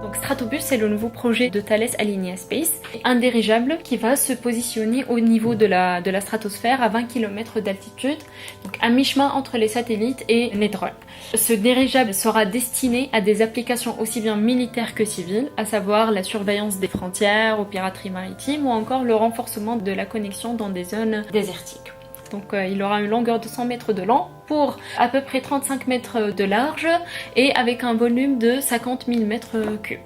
Donc Stratobus, c'est le nouveau projet de Thales Alenia Space, un dirigeable qui va se positionner au niveau de la stratosphère à 20 km d'altitude, donc à mi-chemin entre les satellites et les drones. Ce dirigeable sera destiné à des applications aussi bien militaires que civiles, à savoir la surveillance des frontières, aux pirateries maritimes ou encore le renforcement de la connexion dans des zones désertiques. Donc il aura une longueur de 100 mètres de long pour à peu près 35 mètres de large et avec un volume de 50 000 mètres cubes.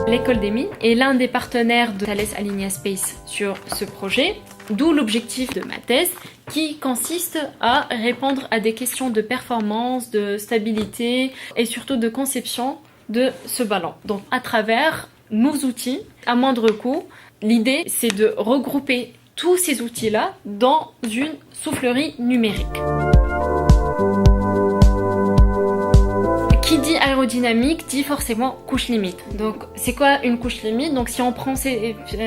L'école des mines est l'un des partenaires de Thales Alenia Space sur ce projet, d'où l'objectif de ma thèse qui consiste à répondre à des questions de performance, de stabilité et surtout de conception de ce ballon. Donc à travers nos outils, à moindre coût, l'idée c'est de regrouper tous ces outils-là dans une soufflerie numérique. Qui dit aérodynamique dit forcément couche limite. Donc c'est quoi une couche limite? Donc si on prend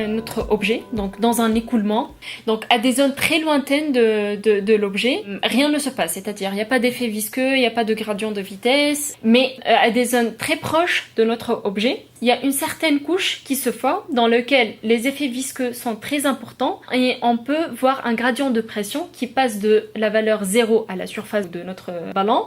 notre objet donc dans un écoulement, donc à des zones très lointaines de l'objet, rien ne se passe, c'est-à-dire il n'y a pas d'effet visqueux, il n'y a pas de gradient de vitesse, mais à des zones très proches de notre objet, il y a une certaine couche qui se forme dans laquelle les effets visqueux sont très importants et on peut voir un gradient de pression qui passe de la valeur 0 à la surface de notre ballon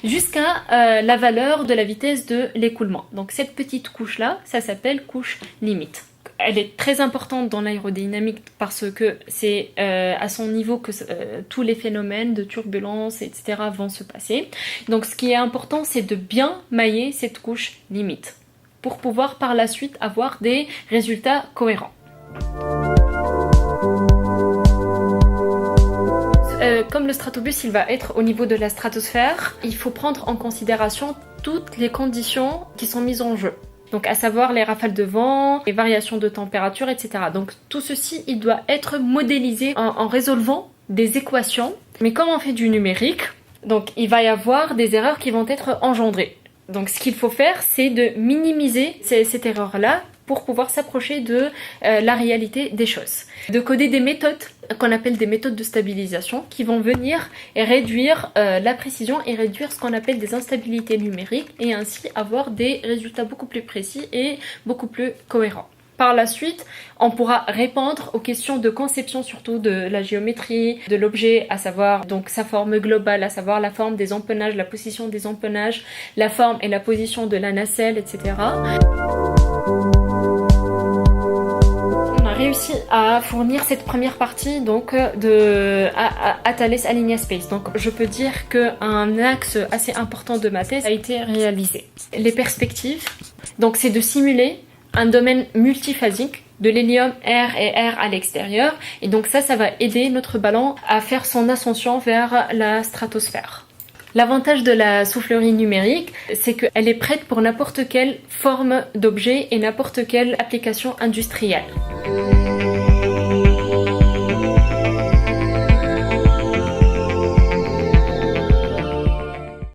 jusqu'à la valeur de la vitesse de l'écoulement. Donc cette petite couche-là, ça s'appelle couche limite. Elle est très importante dans l'aérodynamique parce que c'est à son niveau que tous les phénomènes de turbulence, etc. vont se passer. Donc ce qui est important, c'est de bien mailler cette couche limite pour pouvoir par la suite avoir des résultats cohérents. Comme le stratobus il va être au niveau de la stratosphère, il faut prendre en considération toutes les conditions qui sont mises en jeu. Donc à savoir les rafales de vent, les variations de température, etc. Donc tout ceci il doit être modélisé en résolvant des équations. Mais comme on fait du numérique, donc il va y avoir des erreurs qui vont être engendrées. Donc ce qu'il faut faire, c'est de minimiser cette erreur-là pour pouvoir s'approcher de la réalité des choses. De coder des méthodes qu'on appelle des méthodes de stabilisation qui vont venir et réduire la précision et réduire ce qu'on appelle des instabilités numériques et ainsi avoir des résultats beaucoup plus précis et beaucoup plus cohérents. Par la suite, on pourra répondre aux questions de conception, surtout de la géométrie de l'objet, à savoir donc sa forme globale, à savoir la forme des empennages, la position des empennages, la forme et la position de la nacelle, etc. On a réussi à fournir cette première partie donc à Thales Alenia Space. Donc je peux dire qu'un axe assez important de ma thèse a été réalisé. Les perspectives, donc c'est de simuler un domaine multiphasique de l'hélium, air et air à l'extérieur. Et donc ça va aider notre ballon à faire son ascension vers la stratosphère. L'avantage de la soufflerie numérique, c'est qu'elle est prête pour n'importe quelle forme d'objet et n'importe quelle application industrielle.